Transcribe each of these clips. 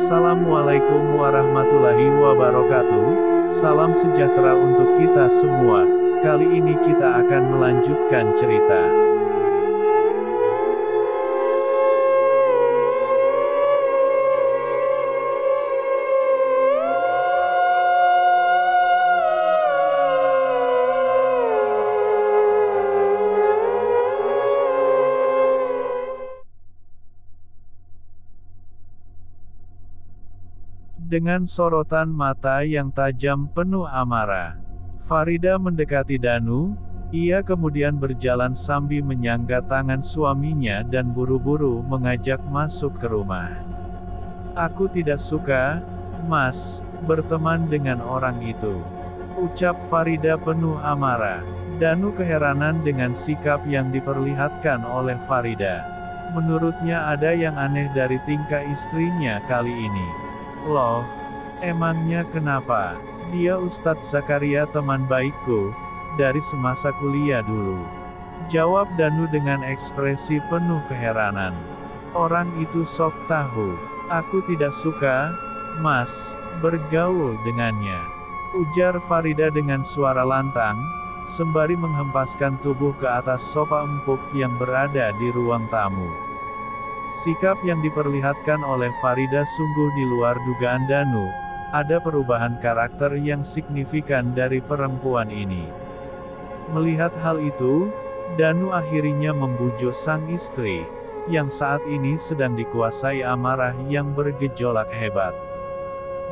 Assalamualaikum warahmatullahi wabarakatuh. Salam sejahtera untuk kita semua. Kali ini kita akan melanjutkan cerita. Dengan sorotan mata yang tajam penuh amarah, Farida mendekati Danu. Ia kemudian berjalan sambil menyangga tangan suaminya dan buru-buru mengajak masuk ke rumah. "Aku tidak suka, Mas, berteman dengan orang itu," ucap Farida penuh amarah. Danu keheranan dengan sikap yang diperlihatkan oleh Farida. Menurutnya ada yang aneh dari tingkah istrinya kali ini. "Loh, emangnya kenapa? Dia Ustadz Zakaria teman baikku, dari semasa kuliah dulu," jawab Danu dengan ekspresi penuh keheranan. "Orang itu sok tahu. Aku tidak suka, Mas, bergaul dengannya," ujar Farida dengan suara lantang, sembari menghempaskan tubuh ke atas sofa empuk yang berada di ruang tamu. Sikap yang diperlihatkan oleh Farida sungguh di luar dugaan Danu. Ada perubahan karakter yang signifikan dari perempuan ini. Melihat hal itu, Danu akhirnya membujuk sang istri, yang saat ini sedang dikuasai amarah yang bergejolak hebat.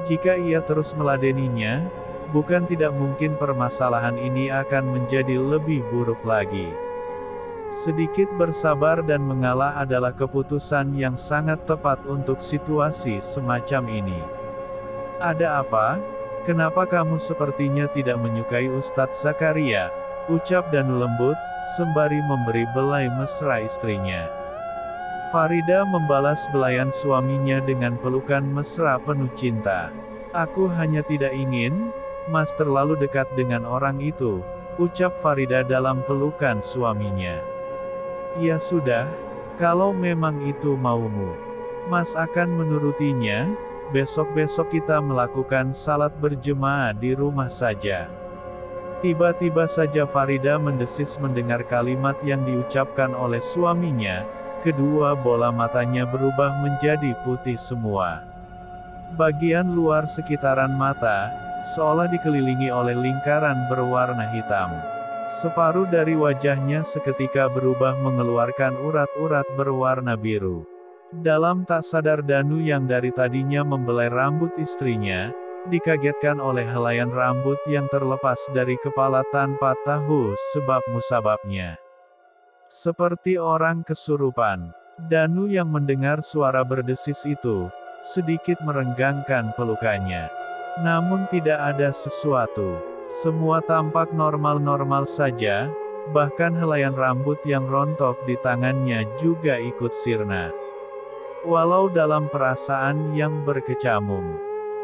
Jika ia terus meladeninya, bukan tidak mungkin permasalahan ini akan menjadi lebih buruk lagi. Sedikit bersabar dan mengalah adalah keputusan yang sangat tepat untuk situasi semacam ini. "Ada apa? Kenapa kamu sepertinya tidak menyukai Ustadz Zakaria?" ucap Danu lembut, sembari memberi belai mesra istrinya. Farida membalas belayan suaminya dengan pelukan mesra penuh cinta. "Aku hanya tidak ingin, Mas terlalu dekat dengan orang itu," ucap Farida dalam pelukan suaminya. "Ya sudah, kalau memang itu maumu, Mas akan menurutinya. Besok-besok kita melakukan salat berjemaah di rumah saja." Tiba-tiba saja Farida mendesis mendengar kalimat yang diucapkan oleh suaminya. Kedua bola matanya berubah menjadi putih semua. Bagian luar sekitaran mata, seolah dikelilingi oleh lingkaran berwarna hitam. Separuh dari wajahnya seketika berubah mengeluarkan urat-urat berwarna biru. Dalam tak sadar Danu yang dari tadinya membelai rambut istrinya, dikagetkan oleh helaian rambut yang terlepas dari kepala tanpa tahu sebab musababnya. Seperti orang kesurupan, Danu yang mendengar suara berdesis itu, sedikit merenggangkan pelukannya. Namun tidak ada sesuatu. Semua tampak normal-normal saja, bahkan helaian rambut yang rontok di tangannya juga ikut sirna. Walau dalam perasaan yang berkecamuk,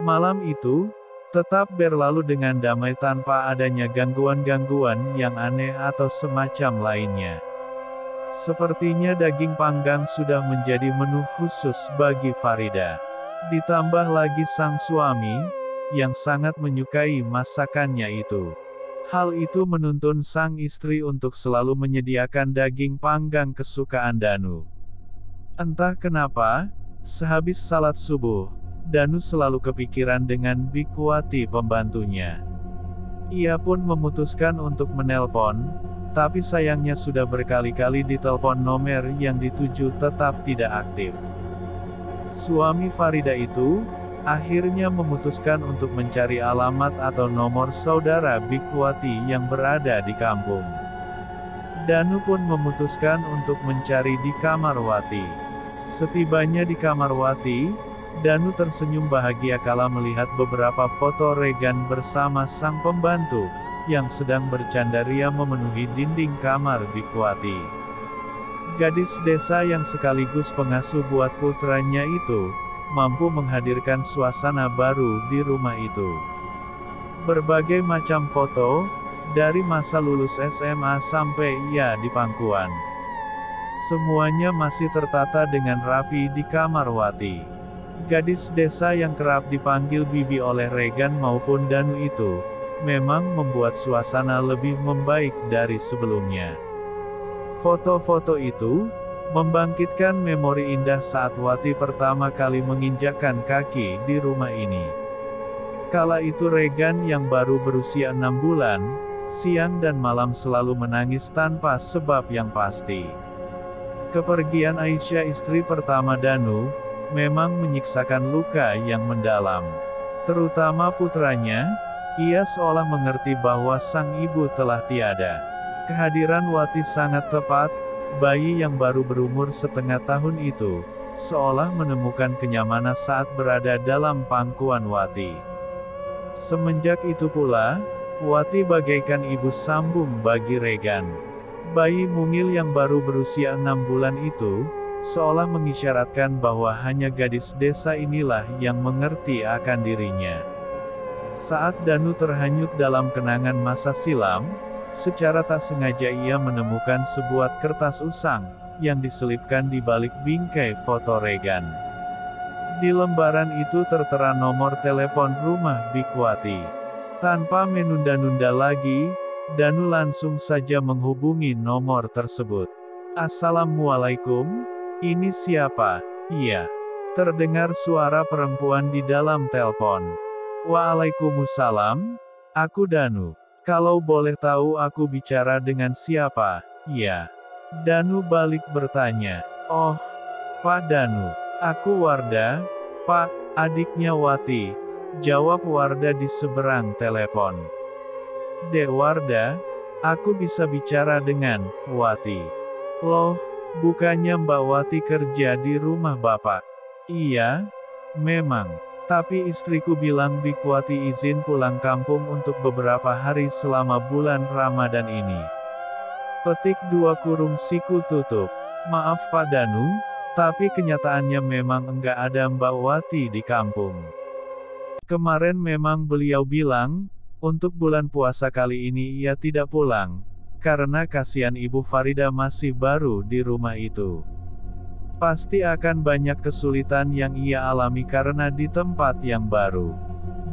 malam itu tetap berlalu dengan damai tanpa adanya gangguan-gangguan yang aneh atau semacam lainnya. Sepertinya daging panggang sudah menjadi menu khusus bagi Farida. Ditambah lagi sang suami, yang sangat menyukai masakannya itu. Hal itu menuntun sang istri untuk selalu menyediakan daging panggang kesukaan Danu. Entah kenapa, sehabis salat subuh, Danu selalu kepikiran dengan Bikwati pembantunya. Ia pun memutuskan untuk menelpon, tapi sayangnya sudah berkali-kali ditelepon nomor yang dituju tetap tidak aktif. Suami Farida itu akhirnya memutuskan untuk mencari alamat atau nomor saudara Bikwati yang berada di kampung. Danu pun memutuskan untuk mencari di kamar Wati. Setibanya di kamar Wati, Danu tersenyum bahagia kala melihat beberapa foto Regan bersama sang pembantu, yang sedang bercandaria memenuhi dinding kamar Bikwati. Gadis desa yang sekaligus pengasuh buat putranya itu, mampu menghadirkan suasana baru di rumah itu. Berbagai macam foto, dari masa lulus SMA sampai ia di pangkuan. Semuanya masih tertata dengan rapi di kamar Wati. Gadis desa yang kerap dipanggil Bibi oleh Regan maupun Danu itu, memang membuat suasana lebih membaik dari sebelumnya. Foto-foto itu, membangkitkan memori indah saat Wati pertama kali menginjakkan kaki di rumah ini. Kala itu Regan yang baru berusia 6 bulan, siang dan malam selalu menangis tanpa sebab yang pasti. Kepergian Aisyah istri pertama Danu, memang menyiksakan luka yang mendalam. Terutama putranya, ia seolah mengerti bahwa sang ibu telah tiada. Kehadiran Wati sangat tepat, bayi yang baru berumur setengah tahun itu, seolah menemukan kenyamanan saat berada dalam pangkuan Wati. Semenjak itu pula, Wati bagaikan ibu sambung bagi Regan. Bayi mungil yang baru berusia 6 bulan itu, seolah mengisyaratkan bahwa hanya gadis desa inilah yang mengerti akan dirinya. Saat Danu terhanyut dalam kenangan masa silam, secara tak sengaja ia menemukan sebuah kertas usang, yang diselipkan di balik bingkai foto Regan. Di lembaran itu tertera nomor telepon rumah Bikwati. Tanpa menunda-nunda lagi, Danu langsung saja menghubungi nomor tersebut. "Assalamualaikum, ini siapa?" "Iya." Terdengar suara perempuan di dalam telepon. "Waalaikumsalam, aku Danu. Kalau boleh tahu aku bicara dengan siapa?" "Ya." Danu balik bertanya. "Oh, Pak Danu. Aku Warda, Pak, adiknya Wati," jawab Warda di seberang telepon. "Dek Warda, aku bisa bicara dengan Wati." "Loh, bukannya Mbak Wati kerja di rumah Bapak?" "Iya, memang. Tapi istriku bilang Bikwati izin pulang kampung untuk beberapa hari selama bulan Ramadan ini." Petik 2 kurung siku tutup. "Maaf Pak Danu, tapi kenyataannya memang enggak ada Mbak Wati di kampung. Kemarin memang beliau bilang, untuk bulan puasa kali ini ia tidak pulang, karena kasihan Ibu Farida masih baru di rumah itu. Pasti akan banyak kesulitan yang ia alami karena di tempat yang baru."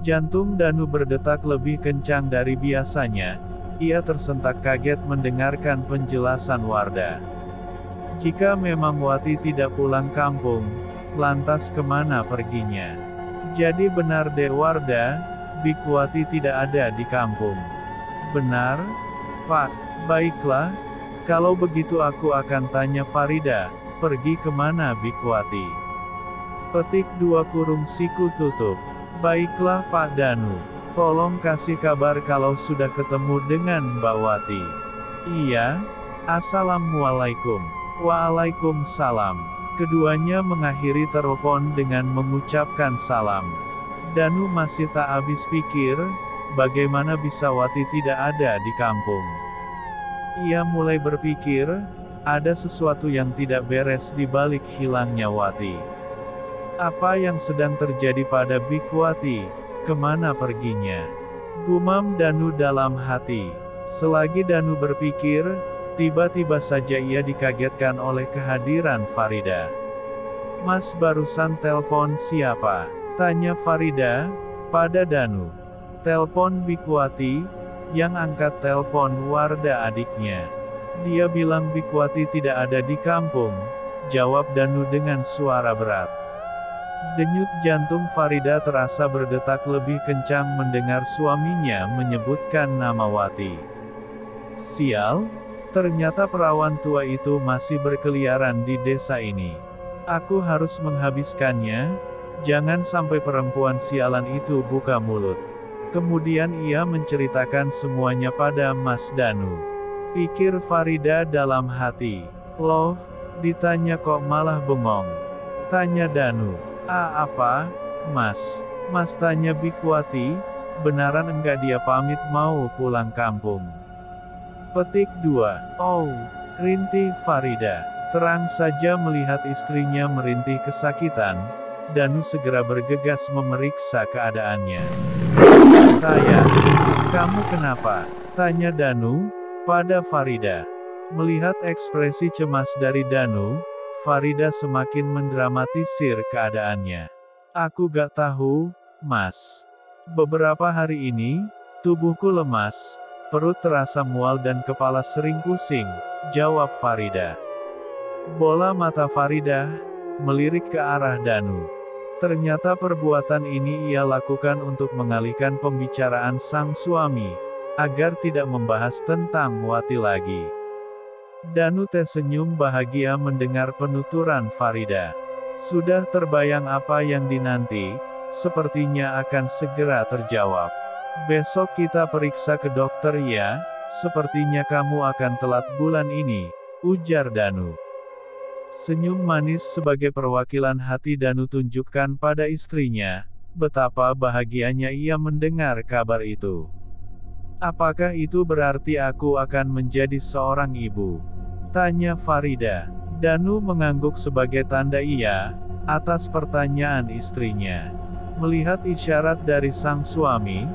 Jantung Danu berdetak lebih kencang dari biasanya. Ia tersentak kaget mendengarkan penjelasan Warda. Jika memang Wati tidak pulang kampung, lantas kemana perginya? "Jadi benar Dek Warda, Bikwati tidak ada di kampung." "Benar, Pak." "Baiklah, kalau begitu aku akan tanya Farida, pergi kemana Bikwati?" Petik 2 kurung siku tutup. "Baiklah Pak Danu, tolong kasih kabar kalau sudah ketemu dengan Mbak Wati." "Iya, Assalamualaikum." "Waalaikumsalam." Keduanya mengakhiri telepon dengan mengucapkan salam. Danu masih tak habis pikir, bagaimana bisa Wati tidak ada di kampung. Ia mulai berpikir, ada sesuatu yang tidak beres di balik hilangnya Wati. Apa yang sedang terjadi pada Bikwati? Kemana perginya? Gumam Danu dalam hati. Selagi Danu berpikir, tiba-tiba saja ia dikagetkan oleh kehadiran Farida. "Mas barusan telpon siapa?" tanya Farida pada Danu. "Telpon Bikwati." Yang angkat telpon Warda adiknya. "Dia bilang Bikwati tidak ada di kampung," jawab Danu dengan suara berat. Denyut jantung Farida terasa berdetak lebih kencang mendengar suaminya menyebutkan nama Wati. Sial, ternyata perawan tua itu masih berkeliaran di desa ini. Aku harus menghabiskannya, jangan sampai perempuan sialan itu buka mulut. Kemudian ia menceritakan semuanya pada Mas Danu. Pikir Farida dalam hati. Loh, ditanya kok malah bengong. Tanya Danu. Apa, Mas? Mas tanya Bikwati, benaran enggak dia pamit mau pulang kampung? Petik 2. Oh, rintih Farida. Terang saja melihat istrinya merintih kesakitan, Danu segera bergegas memeriksa keadaannya. Sayang, kamu kenapa? Tanya Danu, pada Farida. Melihat ekspresi cemas dari Danu, Farida semakin mendramatisir keadaannya. Aku gak tahu, Mas. Beberapa hari ini, tubuhku lemas, perut terasa mual dan kepala sering pusing, jawab Farida. Bola mata Farida melirik ke arah Danu. Ternyata perbuatan ini ia lakukan untuk mengalihkan pembicaraan sang suami, agar tidak membahas tentang Wati lagi. Danu tersenyum bahagia mendengar penuturan Farida. Sudah terbayang apa yang dinanti, sepertinya akan segera terjawab. Besok kita periksa ke dokter ya, sepertinya kamu akan telat bulan ini, ujar Danu. Senyum manis sebagai perwakilan hati Danu tunjukkan pada istrinya, betapa bahagianya ia mendengar kabar itu. Apakah itu berarti aku akan menjadi seorang ibu? Tanya Farida. Danu mengangguk sebagai tanda iya, atas pertanyaan istrinya. Melihat isyarat dari sang suami,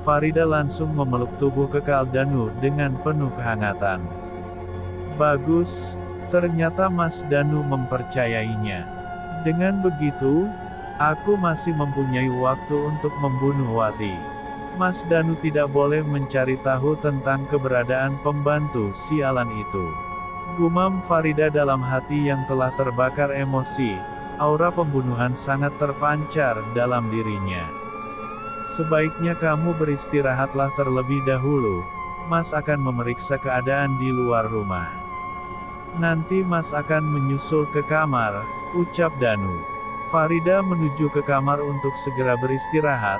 Farida langsung memeluk tubuh kekal Danu dengan penuh kehangatan. Bagus. Ternyata Mas Danu mempercayainya. Dengan begitu, aku masih mempunyai waktu untuk membunuh Wati. Mas Danu tidak boleh mencari tahu tentang keberadaan pembantu sialan itu. Gumam Farida dalam hati yang telah terbakar emosi, aura pembunuhan sangat terpancar dalam dirinya. Sebaiknya kamu beristirahatlah terlebih dahulu, Mas akan memeriksa keadaan di luar rumah. Nanti Mas akan menyusul ke kamar, ucap Danu. Farida menuju ke kamar untuk segera beristirahat,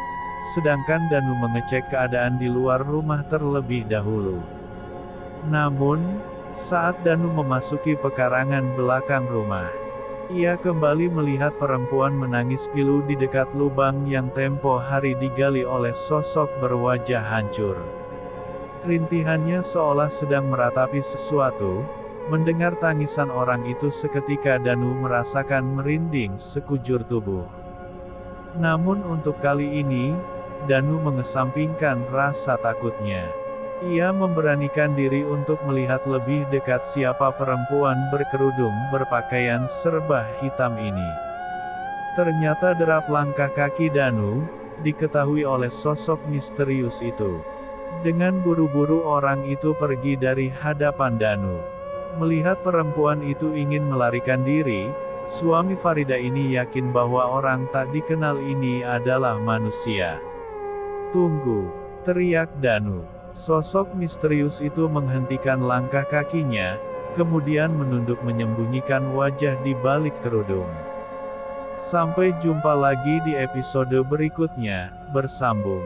sedangkan Danu mengecek keadaan di luar rumah terlebih dahulu. Namun, saat Danu memasuki pekarangan belakang rumah, ia kembali melihat perempuan menangis pilu di dekat lubang yang tempo hari digali oleh sosok berwajah hancur. Rintihannya seolah sedang meratapi sesuatu. Mendengar tangisan orang itu seketika Danu merasakan merinding sekujur tubuh. Namun untuk kali ini, Danu mengesampingkan rasa takutnya. Ia memberanikan diri untuk melihat lebih dekat siapa perempuan berkerudung berpakaian serba hitam ini. Ternyata derap langkah kaki Danu diketahui oleh sosok misterius itu. Dengan buru-buru orang itu pergi dari hadapan Danu. Melihat perempuan itu ingin melarikan diri, suami Farida ini yakin bahwa orang tak dikenal ini adalah manusia. Tunggu, teriak Danu. Sosok misterius itu menghentikan langkah kakinya, kemudian menunduk menyembunyikan wajah di balik kerudung. Sampai jumpa lagi di episode berikutnya, bersambung.